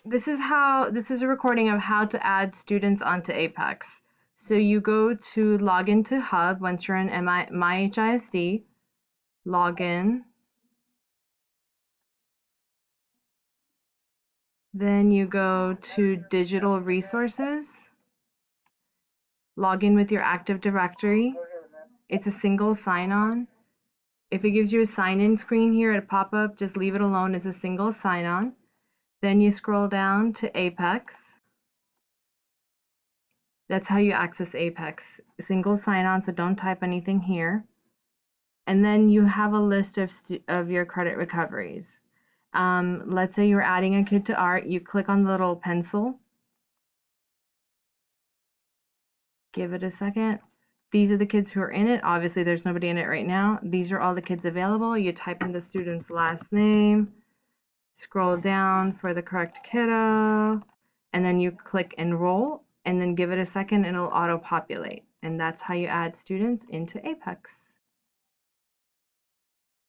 this is a recording of how to add students onto Apex. So you go to log into Hub once you're in MyHISD, log in, then you go to Digital Resources, log in with your Active Directory. It's a single sign-on. If it gives you a sign-in screen here at pop-up, just leave it alone. It's a single sign-on. Then you scroll down to Apex. That's how you access Apex. Single sign-on, so don't type anything here. And then you have a list of your credit recoveries. Let's say you're adding a kid to art. You click on the little pencil. Give it a second. These are the kids who are in it. Obviously, there's nobody in it right now. These are all the kids available. You type in the student's last name, scroll down for the correct kiddo, and then you click enroll, and then give it a second and it'll auto-populate. And that's how you add students into Apex.